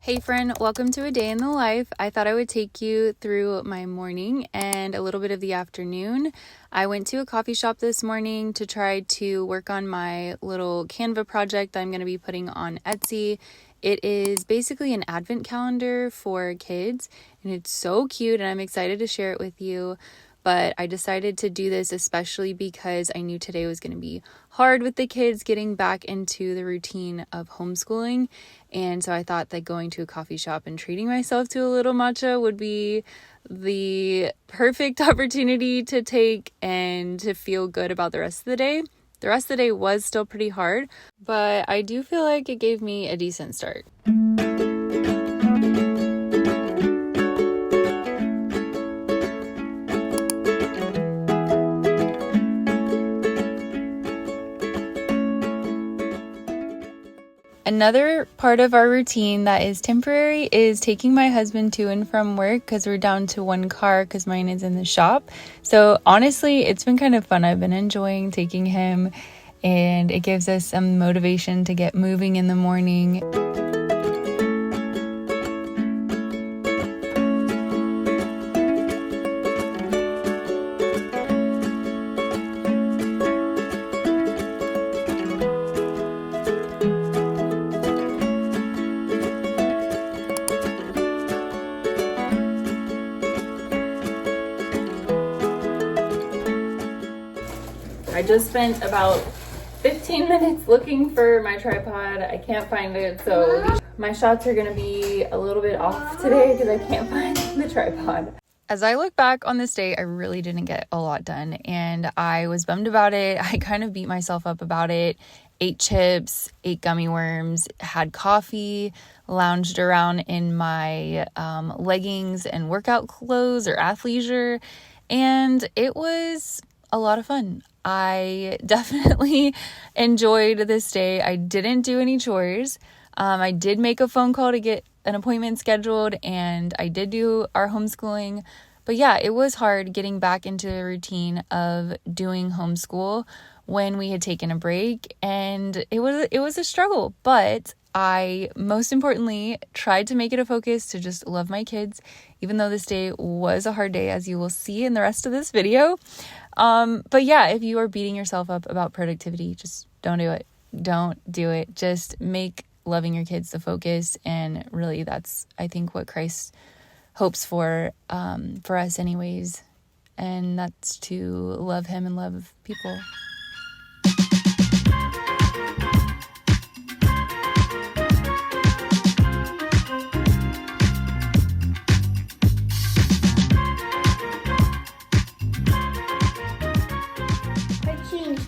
Hey friend, welcome to a day in the life. I thought I would take you through my morning and a little bit of the afternoon. I went to a coffee shop this morning to try to work on my little Canva project I'm going to be putting on Etsy. It is basically an advent calendar for kids and it's so cute and I'm excited to share it with you. But I decided to do this especially because I knew today was going to be hard with the kids getting back into the routine of homeschooling. And so I thought that going to a coffee shop and treating myself to a little matcha would be the perfect opportunity to take and to feel good about the rest of the day. The rest of the day was still pretty hard, but I do feel like it gave me a decent start. Another part of our routine that is temporary is taking my husband to and from work because we're down to one car because mine is in the shop. So honestly, it's been kind of fun. I've been enjoying taking him and it gives us some motivation to get moving in the morning. I just spent about 15 minutes looking for my tripod. I can't find it, so my shots are gonna be a little bit off today because I can't find the tripod. As I look back on this day, I really didn't get a lot done and I was bummed about it. I kind of beat myself up about it. Ate chips, ate gummy worms, had coffee, lounged around in my leggings and workout clothes or athleisure, and it was a lot of fun. I definitely enjoyed this day. I didn't do any chores. I did make a phone call to get an appointment scheduled and I did do our homeschooling. But yeah, it was hard getting back into the routine of doing homeschool when we had taken a break, and it was a struggle, but I most importantly tried to make it a focus to just love my kids, even though this day was a hard day, as you will see in the rest of this video. But yeah, if you are beating yourself up about productivity, just don't do it. Don't do it. Just make loving your kids the focus. And really that's, I think, what Christ hopes for us anyways. And that's to love him and love people.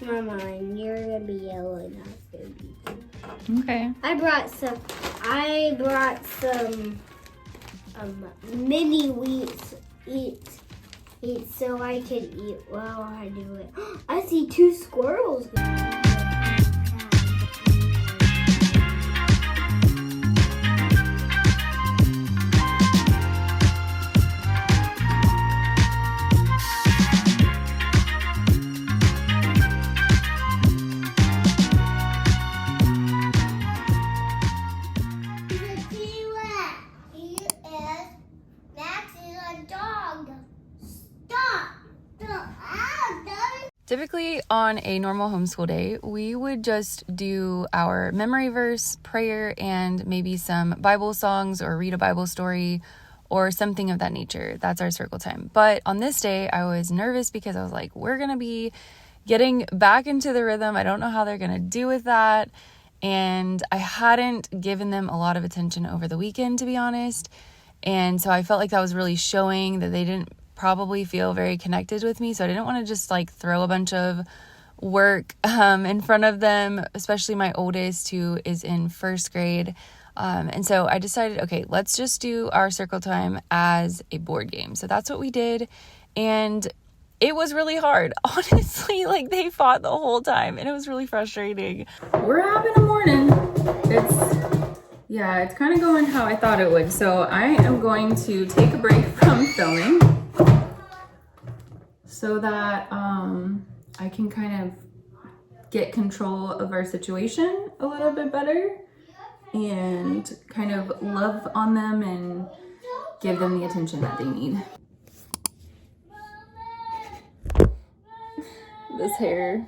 My mind. You're gonna be yellow and I'm gonna be blue. Okay. I brought some mini wheats eat so I can eat while I do it. I see 2 squirrels. Typically on a normal homeschool day, we would just do our memory verse, prayer, and maybe some Bible songs or read a Bible story or something of that nature. That's our circle time. But on this day, I was nervous because I was like, we're going to be getting back into the rhythm. I don't know how they're going to do with that. And I hadn't given them a lot of attention over the weekend, to be honest. And so I felt like that was really showing that they didn't probably feel very connected with me. So I didn't want to just like throw a bunch of work in front of them, especially my oldest who is in first grade. And so I decided, okay, let's just do our circle time as a board game. So that's what we did. And it was really hard. Honestly, like they fought the whole time and it was really frustrating. We're having a morning. It's kind of going how I thought it would. So I am going to take a break from filming so that I can kind of get control of our situation a little bit better. and kind of love on them and give them the attention that they need. This hair.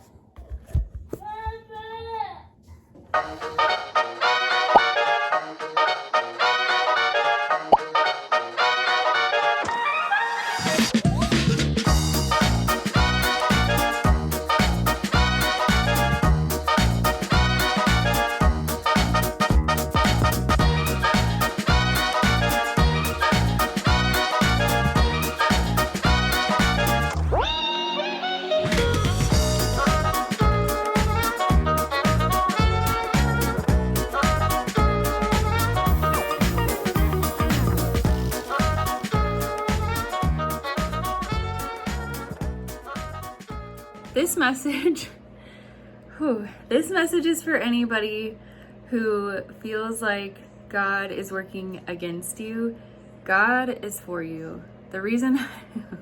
This message is for anybody who feels like God is working against you. God is for you. The reason, oh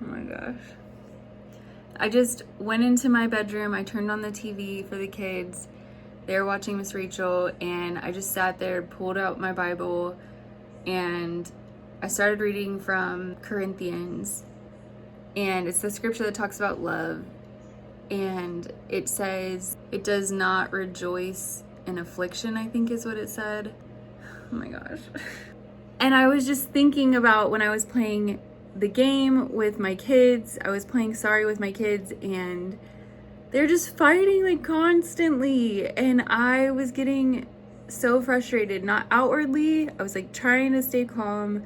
my gosh. I just went into my bedroom, I turned on the TV for the kids. They were watching Miss Rachel, and I just sat there, pulled out my Bible, and I started reading from Corinthians. And it's the scripture that talks about love. And it says, it does not rejoice in affliction, I think is what it said. Oh my gosh. And I was just thinking about when I was playing the game with my kids, I was playing Sorry with my kids, and they're just fighting like constantly. And I was getting so frustrated, not outwardly. I was like trying to stay calm,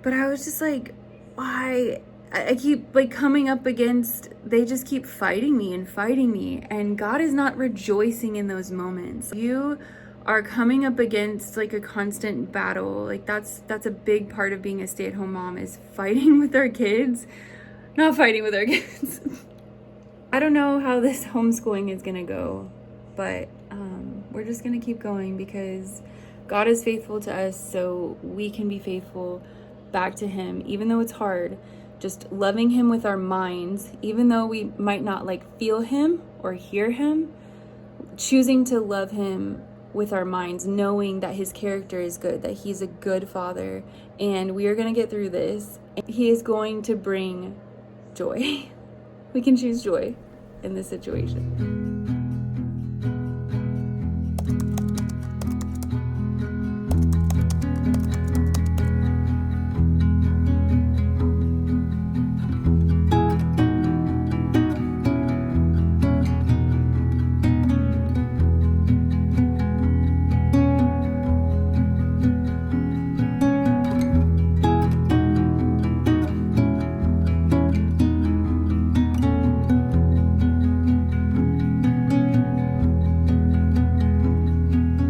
but I was just like, why? I keep like coming up against, they just keep fighting me, and God is not rejoicing in those moments. You are coming up against like a constant battle. Like that's a big part of being a stay-at-home mom, is fighting with our kids, not fighting with our kids. I don't know how this homeschooling is gonna go, but we're just gonna keep going because God is faithful to us, so we can be faithful back to Him, even though it's hard. Just loving Him with our minds, even though we might not like feel Him or hear Him, choosing to love Him with our minds, knowing that His character is good, that He's a good Father, and we are going to get through this. He is going to bring joy. We can choose joy in this situation.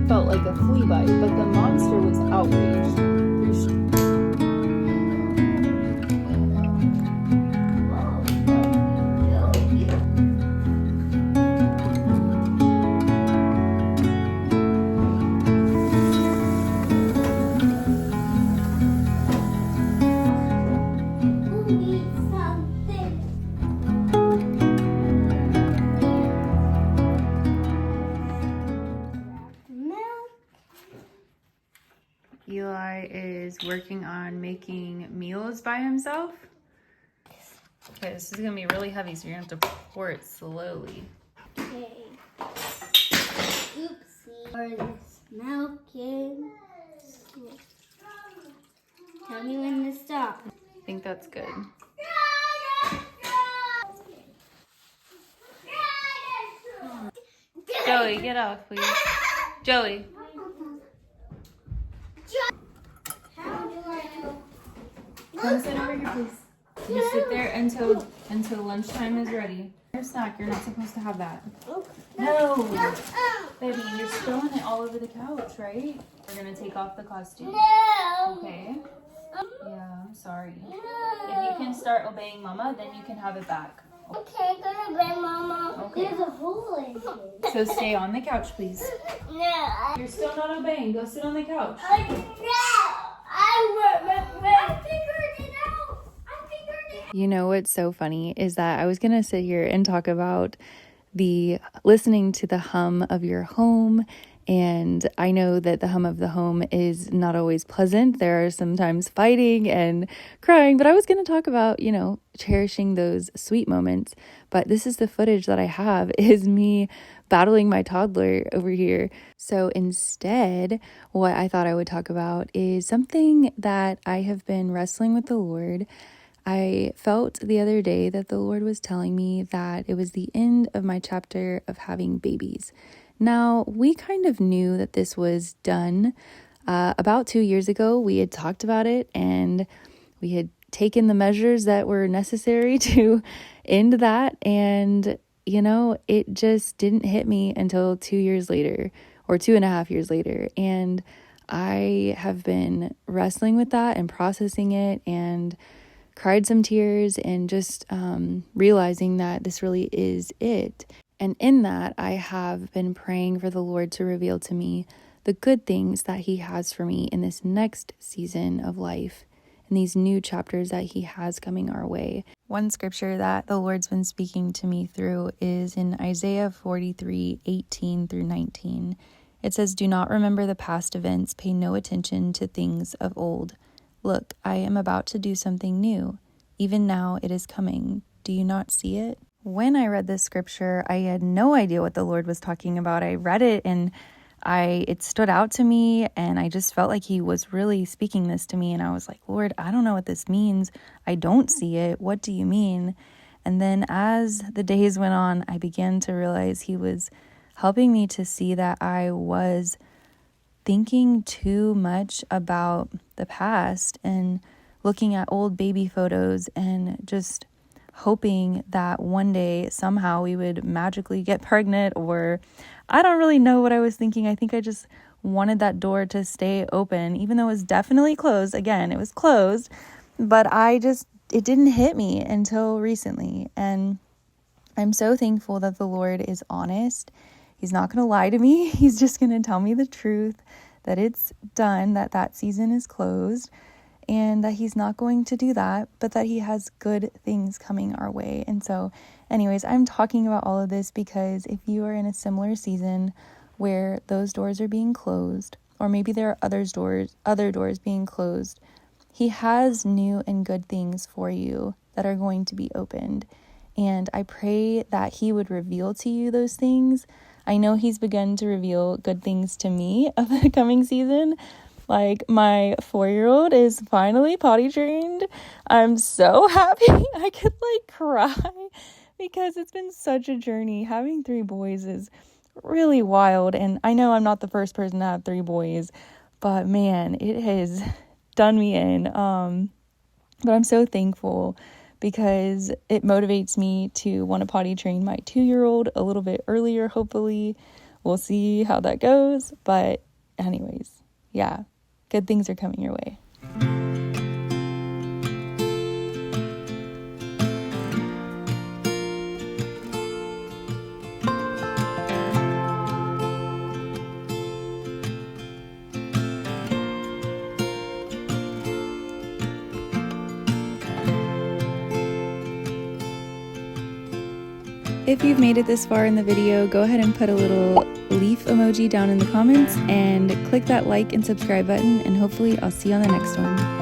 Felt like a flea bite, but the monster was outraged. Eli is working on making meals by himself. Okay, this is gonna be really heavy, so you're gonna have to pour it slowly. Okay. Oopsie. Pour this milk in. Tell me when to stop. I think that's good. Joey, get off, please. Joey. Come sit over here, please. You sit there until lunchtime is ready. Your snack, you're not supposed to have that. No! Baby, you're spilling it all over the couch, right? We're gonna take off the costume. No! Okay? Yeah, I'm sorry. If you can start obeying Mama, then you can have it back. Okay, gonna obey Mama. Okay. There's a hole in here. So stay on the couch, please. No. You're still not obeying. Go sit on the couch. No! I figured it out. You know what's so funny is that I was going to sit here and talk about listening to the hum of your home And I know that the hum of the home is not always pleasant. There are sometimes fighting and crying, but I was going to talk about, cherishing those sweet moments. But this is the footage that I have is me battling my toddler over here. So instead, what I thought I would talk about is something that I have been wrestling with the Lord. I felt the other day that the Lord was telling me that it was the end of my chapter of having babies. Now, we kind of knew that this was done. About 2 years ago, we had talked about it and we had taken the measures that were necessary to end that. And, it just didn't hit me until 2 years later or 2.5 years later. And I have been wrestling with that and processing it and cried some tears and just realizing that this really is it. And in that, I have been praying for the Lord to reveal to me the good things that He has for me in this next season of life, in these new chapters that He has coming our way. One scripture that the Lord's been speaking to me through is in Isaiah 43:18 through 19. It says, "Do not remember the past events, pay no attention to things of old. Look, I am about to do something new. Even now it is coming. Do you not see it?" When I read this scripture, I had no idea what the Lord was talking about. I read it and it stood out to me, and I just felt like He was really speaking this to me. And I was like, Lord, I don't know what this means. I don't see it. What do you mean? And then as the days went on, I began to realize He was helping me to see that I was thinking too much about the past and looking at old baby photos and just hoping that one day somehow we would magically get pregnant, or I don't really know what I was thinking. I think I just wanted that door to stay open, even though it was definitely closed. Again, it was closed, but it didn't hit me until recently. And I'm so thankful that the Lord is honest. He's not going to lie to me. He's just going to tell me the truth, that it's done, that season is closed, and that He's not going to do that, but that He has good things coming our way. And so, anyways, I'm talking about all of this because if you are in a similar season where those doors are being closed, or maybe there are other doors being closed, He has new and good things for you that are going to be opened. And I pray that He would reveal to you those things. I know He's begun to reveal good things to me of the coming season. Like, my 4-year-old is finally potty trained. I'm so happy. I could cry because it's been such a journey. Having 3 boys is really wild. And I know I'm not the first person to have 3 boys, but man, it has done me in. But I'm so thankful because it motivates me to want to potty train my 2-year-old a little bit earlier, hopefully. We'll see how that goes. But anyways, yeah, good things are coming your way. If you've made it this far in the video, go ahead and put a little leaf emoji down in the comments and click that like and subscribe button, and hopefully I'll see you on the next one.